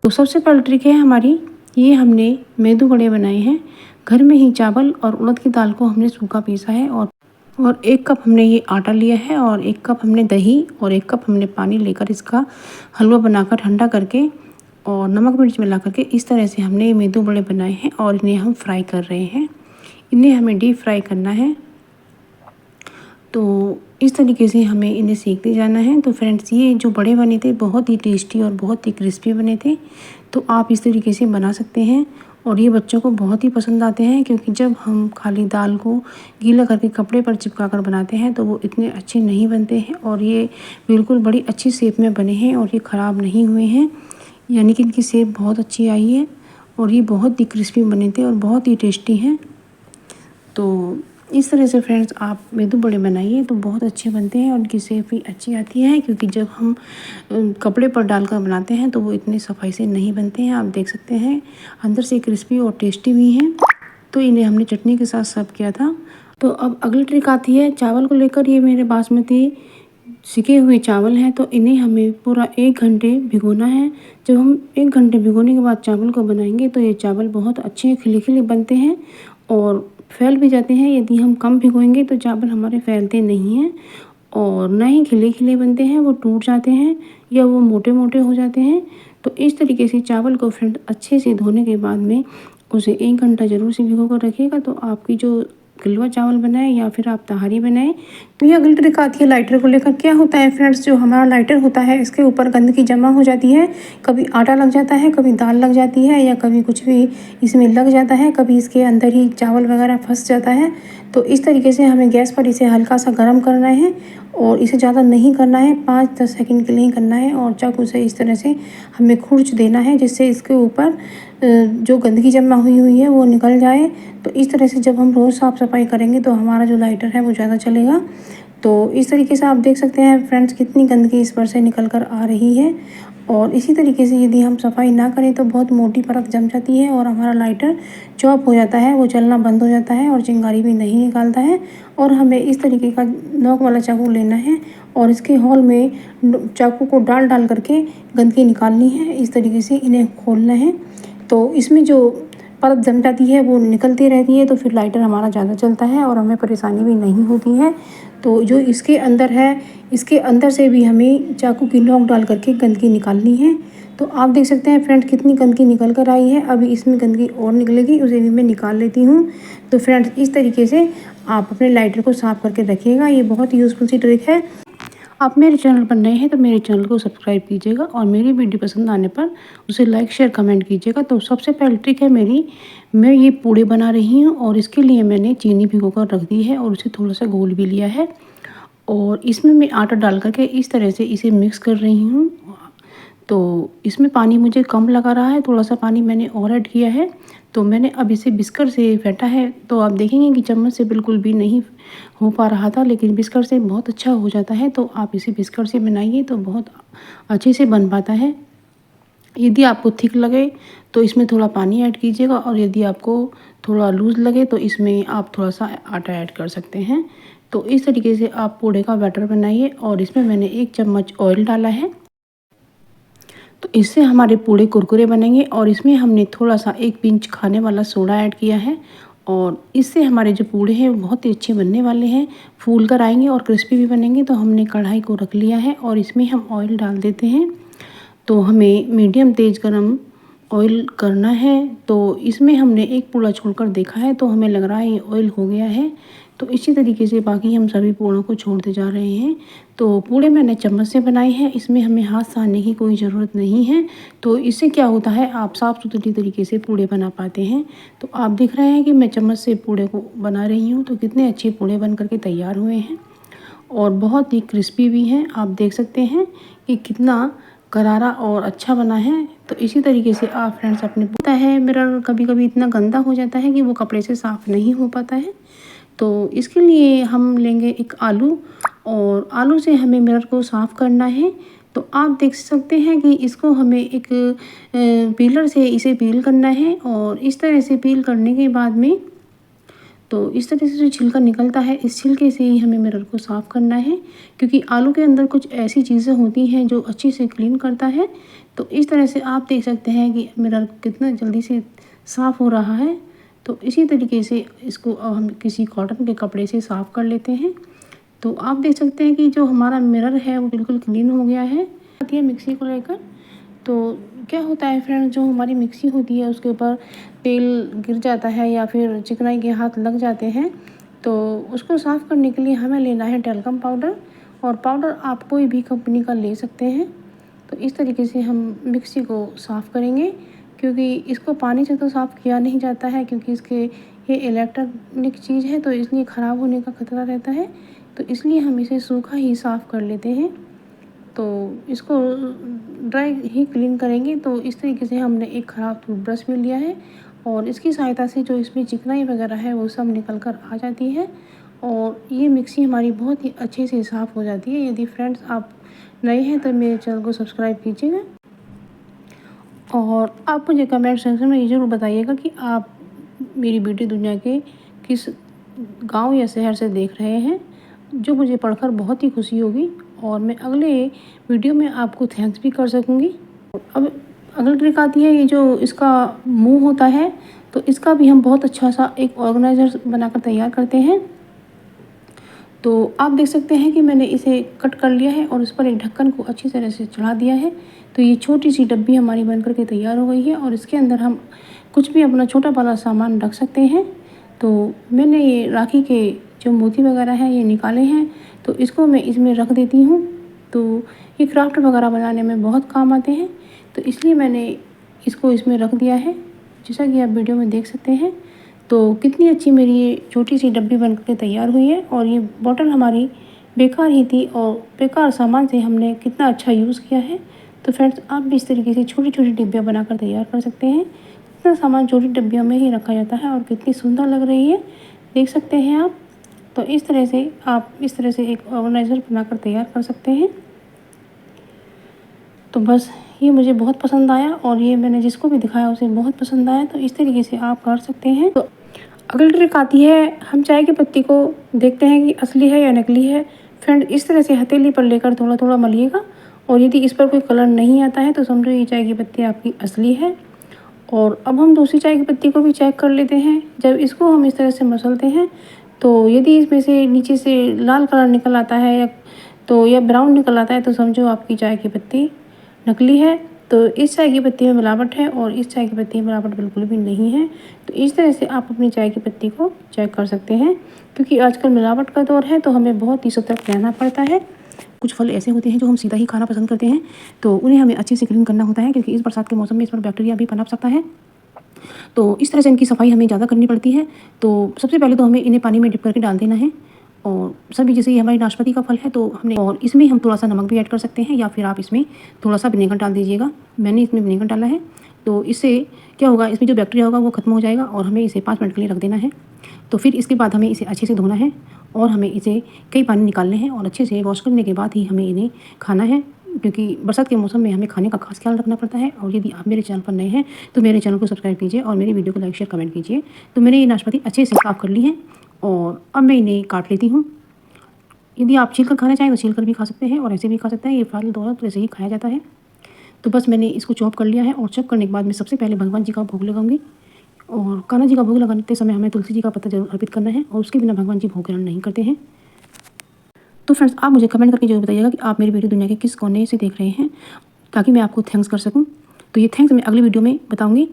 तो सबसे पहली ट्रिक है हमारी, ये हमने मेदू वड़े बनाए हैं। घर में ही चावल और उड़द की दाल को हमने सूखा पीसा है और 1 कप हमने ये आटा लिया है और 1 कप हमने दही और 1 कप हमने पानी लेकर इसका हलवा बनाकर ठंडा करके और नमक मिर्च मिला करके इस तरह से हमने ये मेदू वड़े बनाए हैं और इन्हें हम फ्राई कर रहे हैं। इन्हें हमें डीप फ्राई करना है। तो इस तरीके से हमें इन्हें सेकते जाना है। तो फ्रेंड्स, ये जो बड़े बने थे बहुत ही टेस्टी और बहुत ही क्रिस्पी बने थे। तो आप इस तरीके से बना सकते हैं और ये बच्चों को बहुत ही पसंद आते हैं, क्योंकि जब हम खाली दाल को गीला करके कपड़े पर चिपका कर बनाते हैं तो वो इतने अच्छे नहीं बनते हैं। और ये बिल्कुल बड़ी अच्छी शेप में बने हैं और ये ख़राब नहीं हुए हैं, यानी कि इनकी शेप बहुत अच्छी आई है और ये बहुत ही क्रिस्पी बने थे और बहुत ही टेस्टी हैं। तो इस तरह से फ्रेंड्स आप मेदू वड़े बनाइए तो बहुत अच्छे बनते हैं और उनकी शेप भी अच्छी आती है, क्योंकि जब हम कपड़े पर डालकर बनाते हैं तो वो इतनी सफाई से नहीं बनते हैं। आप देख सकते हैं अंदर से क्रिस्पी और टेस्टी भी हैं। तो इन्हें हमने चटनी के साथ सर्व किया था। तो अब अगली ट्रिक आती है चावल को लेकर। ये मेरे बासमती सिके हुए चावल हैं, तो इन्हें हमें पूरा 1 घंटे भिगोना है। जब हम 1 घंटे भिगोने के बाद चावल को बनाएंगे तो ये चावल बहुत अच्छे खिले खिले बनते हैं और फैल भी जाते हैं। यदि हम कम भिगोएंगे तो चावल हमारे फैलते नहीं हैं और ना ही खिले खिले बनते हैं, वो टूट जाते हैं या वो मोटे मोटे हो जाते हैं। तो इस तरीके से चावल को फ्रेंड अच्छे से धोने के बाद में उसे 1 घंटा ज़रूर से भिगो कर रखिएगा। तो आपकी जो किलवा चावल बनाए या फिर आप तहारी बनाएं। तो ये अगली ट्रिक आती है लाइटर को लेकर। क्या होता है फ्रेंड्स, जो हमारा लाइटर होता है इसके ऊपर गंदगी जमा हो जाती है। कभी आटा लग जाता है, कभी दाल लग जाती है या कभी कुछ भी इसमें लग जाता है, कभी इसके अंदर ही चावल वगैरह फंस जाता है। तो इस तरीके से हमें गैस पर इसे हल्का सा गर्म करना है और इसे ज़्यादा नहीं करना है, 5-10 सेकंड के लिए ही करना है और चाकू से इस तरह से हमें खुरच देना है, जिससे इसके ऊपर जो गंदगी जमा हुई है वो निकल जाए। तो इस तरह से जब हम रोज़ साफ़ सफाई करेंगे तो हमारा जो लाइटर है वो ज़्यादा चलेगा। तो इस तरीके से आप देख सकते हैं फ्रेंड्स कितनी गंदगी इस पर से निकल कर आ रही है। और इसी तरीके से यदि हम सफाई ना करें तो बहुत मोटी परत जम जाती है और हमारा लाइटर चॉप हो जाता है, वो चलना बंद हो जाता है और चिंगारी भी नहीं निकालता है। और हमें इस तरीके का नोक वाला चाकू लेना है और इसके होल में चाकू को डाल डाल करके गंदगी निकालनी है। इस तरीके से इन्हें खोलना है। तो इसमें जो परत जम जाती है वो निकलती रहती है, तो फिर लाइटर हमारा ज़्यादा चलता है और हमें परेशानी भी नहीं होती है। तो जो इसके अंदर है, इसके अंदर से भी हमें चाकू की नोक डाल करके गंदगी निकालनी है। तो आप देख सकते हैं फ्रेंड्स कितनी गंदगी निकल कर आई है। अभी इसमें गंदगी और निकलेगी, उसे भी मैं निकाल लेती हूँ। तो फ्रेंड्स इस तरीके से आप अपने लाइटर को साफ़ करके रखिएगा। ये बहुत यूज़फुल सी ट्रिक है। आप मेरे चैनल पर नए हैं तो मेरे चैनल को सब्सक्राइब कीजिएगा और मेरी वीडियो पसंद आने पर उसे लाइक शेयर कमेंट कीजिएगा। तो सबसे पहली ट्रिक है मेरी, मैं ये पूड़े बना रही हूँ और इसके लिए मैंने चीनी भिगो कर रख दी है और उसे थोड़ा सा घोल भी लिया है और इसमें मैं आटा डाल करके इस तरह से इसे मिक्स कर रही हूँ। तो इसमें पानी मुझे कम लगा रहा है, थोड़ा सा पानी मैंने और ऐड किया है। तो मैंने अब इसे बिस्कर से फेंटा है, तो आप देखेंगे कि चम्मच से बिल्कुल भी नहीं हो पा रहा था, लेकिन बिस्कर से बहुत अच्छा हो जाता है। तो आप इसे बिस्कर से बनाइए तो बहुत अच्छे से बन पाता है। यदि आपको थिक लगे तो इसमें थोड़ा पानी ऐड कीजिएगा और यदि आपको थोड़ा लूज़ लगे तो इसमें आप थोड़ा सा आटा ऐड कर सकते हैं। तो इस तरीके से आप पूड़े का बैटर बनाइए और इसमें मैंने 1 चम्मच ऑयल डाला है। तो इससे हमारे पूड़े कुरकुरे बनेंगे और इसमें हमने थोड़ा सा 1 पिंच खाने वाला सोडा ऐड किया है और इससे हमारे जो पूड़े हैं वो बहुत ही अच्छे बनने वाले हैं, फूल कर आएंगे और क्रिस्पी भी बनेंगे। तो हमने कढ़ाई को रख लिया है और इसमें हम ऑयल डाल देते हैं। तो हमें मीडियम तेज़ गरम ऑयल करना है। तो इसमें हमने एक पूड़ा छोड़कर देखा है तो हमें लग रहा है ये ऑयल हो गया है। तो इसी तरीके से बाकी हम सभी पूड़ों को छोड़ते जा रहे हैं। तो पूड़े मैंने चम्मच से बनाए हैं, इसमें हमें हाथ सानने की कोई ज़रूरत नहीं है। तो इससे क्या होता है, आप साफ़ सुथरी तरीके से पूड़े बना पाते हैं। तो आप देख रहे हैं कि मैं चम्मच से पूड़े को बना रही हूँ, तो कितने अच्छे पूड़े बन करके तैयार हुए हैं और बहुत ही क्रिस्पी भी हैं। आप देख सकते हैं कि कितना करारा और अच्छा बना है। तो इसी तरीके से आप फ्रेंड्स अपने पता है मिरर कभी कभी इतना गंदा हो जाता है कि वो कपड़े से साफ़ नहीं हो पाता है। तो इसके लिए हम लेंगे एक आलू और आलू से हमें मिरर को साफ़ करना है। तो आप देख सकते हैं कि इसको हमें एक पीलर से इसे पील करना है और इस तरह से पील करने के बाद में तो इस तरह से जो छिलका निकलता है, इस छिलके से ही हमें मिरर को साफ़ करना है, क्योंकि आलू के अंदर कुछ ऐसी चीज़ें होती हैं जो अच्छे से क्लीन करता है। तो इस तरह से आप देख सकते हैं कि मिरर कितना जल्दी से साफ़ हो रहा है। तो इसी तरीके से इसको हम किसी कॉटन के कपड़े से साफ़ कर लेते हैं। तो आप देख सकते हैं कि जो हमारा मिरर है वो बिल्कुल क्लीन हो गया है। आती है मिक्सी को लेकर, तो क्या होता है फ्रेंड्स, जो हमारी मिक्सी होती है उसके ऊपर तेल गिर जाता है या फिर चिकनाई के हाथ लग जाते हैं, तो उसको साफ़ करने के लिए हमें लेना है टैल्कम पाउडर। और पाउडर आप कोई भी कंपनी का ले सकते हैं। तो इस तरीके से हम मिक्सी को साफ़ करेंगे, क्योंकि इसको पानी से तो साफ़ किया नहीं जाता है, क्योंकि इसके ये इलेक्ट्रॉनिक चीज़ है, तो इसलिए ख़राब होने का खतरा रहता है। तो इसलिए हम इसे सूखा ही साफ़ कर लेते हैं। तो इसको ड्राई ही क्लीन करेंगे। तो इस तरीके से हमने एक ख़राब टूथब्रश भी लिया है, और इसकी सहायता से जो इसमें चिकनाई वगैरह है वो सब निकल कर आ जाती है, और ये मिक्सी हमारी बहुत ही अच्छे से साफ़ हो जाती है। यदि फ्रेंड्स आप नए हैं तो मेरे चैनल को सब्सक्राइब कीजिएगा, और आप मुझे कमेंट सेक्शन में ये ज़रूर बताइएगा कि आप मेरी ब्यूटी दुनिया के किस गांव या शहर से देख रहे हैं, जो मुझे पढ़कर बहुत ही खुशी होगी, और मैं अगले वीडियो में आपको थैंक्स भी कर सकूंगी। अब अगली ट्रिक आती है, ये जो इसका मुंह होता है, तो इसका भी हम बहुत अच्छा सा एक ऑर्गेनाइज़र बनाकर तैयार करते हैं। तो आप देख सकते हैं कि मैंने इसे कट कर लिया है और उस पर एक ढक्कन को अच्छी तरह से चढ़ा दिया है। तो ये छोटी सी डब्बी हमारी बनकर के तैयार हो गई है, और इसके अंदर हम कुछ भी अपना छोटा बड़ा सामान रख सकते हैं। तो मैंने ये राखी के जो मोती वगैरह हैं ये निकाले हैं, तो इसको मैं इसमें रख देती हूँ। तो ये क्राफ्ट वगैरह बनाने में बहुत काम आते हैं, तो इसलिए मैंने इसको इसमें रख दिया है, जैसा कि आप वीडियो में देख सकते हैं। तो कितनी अच्छी मेरी ये छोटी सी डब्बी बन के तैयार हुई है, और ये बॉटल हमारी बेकार ही थी, और बेकार सामान से हमने कितना अच्छा यूज़ किया है। तो फ्रेंड्स, आप भी इस तरीके से छोटी छोटी डिब्बियाँ बनाकर तैयार कर सकते हैं। इतना सामान छोटी डब्बियों में ही रखा जाता है, और कितनी सुंदर लग रही है, देख सकते हैं आप। तो इस तरह से आप इस तरह से एक ऑर्गेनाइज़र बनाकर तैयार कर सकते हैं। तो बस ये मुझे बहुत पसंद आया, और ये मैंने जिसको भी दिखाया उसे बहुत पसंद आया। तो इस तरीके से आप कर सकते हैं। तो अगली ट्रिक आती है, हम चाय की पत्ती को देखते हैं कि असली है या नकली है। फ्रेंड, इस तरह से हथेली पर लेकर थोड़ा थोड़ा मलिएगा, और यदि इस पर कोई कलर नहीं आता है तो समझो ये चाय की पत्ती आपकी असली है। और अब हम दूसरी चाय की पत्ती को भी चेक कर लेते हैं। जब इसको हम इस तरह से मसलते हैं, तो यदि इसमें से नीचे से लाल कलर निकल आता है या ब्राउन निकल आता है, तो समझो आपकी चाय की पत्ती नकली है। तो इस चाय की पत्ती में मिलावट है, और इस चाय की पत्ती में मिलावट बिल्कुल भी नहीं है। तो इस तरह से आप अपनी चाय की पत्ती को चेक कर सकते हैं, क्योंकि आजकल मिलावट का दौर है, तो हमें बहुत ही सतर्क रहना पड़ता है। कुछ फल ऐसे होते हैं जो हम सीधा ही खाना पसंद करते हैं, तो उन्हें हमें अच्छे से क्लीन करना होता है, क्योंकि इस बरसात के मौसम में इस पर बैक्टीरिया भी पनप सकता है। तो इस तरह से इनकी सफाई हमें ज़्यादा करनी पड़ती है। तो सबसे पहले तो हमें इन्हें पानी में डिप करके डाल देना है, और सभी जैसे ये हमारी नाशपाती का फल है, तो हमने और इसमें हम थोड़ा सा नमक भी ऐड कर सकते हैं, या फिर आप इसमें थोड़ा सा विनेगर डाल दीजिएगा। मैंने इसमें विनेगर डाला है, तो इससे क्या होगा, इसमें जो बैक्टीरिया होगा वो खत्म हो जाएगा, और हमें इसे 5 मिनट के लिए रख देना है। तो फिर इसके बाद हमें इसे अच्छे से धोना है, और हमें इसे कई पानी निकालने हैं, और अच्छे से वॉश करने के बाद ही हमें इन्हें खाना है, क्योंकि बरसात के मौसम में हमें खाने का खास ख्याल रखना पड़ता है। और यदि आप मेरे चैनल पर नए हैं तो मेरे चैनल को सब्सक्राइब कीजिए, और मेरी वीडियो को लाइक शेयर कमेंट कीजिए। तो मैंने ये नाशपाती अच्छे से साफ़ कर ली है, और अब मैं इन्हें काट लेती हूँ। यदि आप छील कर खाना चाहें तो छील कर भी खा सकते हैं, और ऐसे भी खा सकते हैं। ये फल दोनों तो ऐसे ही खाया जाता है। तो बस मैंने इसको चॉप कर लिया है, और चॉप करने के बाद मैं सबसे पहले भगवान जी का भोग लगाऊंगी। और कान्हा जी का भोग लगाते समय हमें तुलसी जी का पत्ता जरूर अर्पित करना है, और उसके बिना भगवान जी भोग ग्रहण नहीं करते हैं। तो फ्रेंड्स, आप मुझे कमेंट करके जरूर बताइएगा कि आप मेरी वीडियो दुनिया के किस कोने से देख रहे हैं, ताकि मैं आपको थैंक्स कर सकूँ। तो ये थैंक्स मैं अगली वीडियो में बताऊँगी।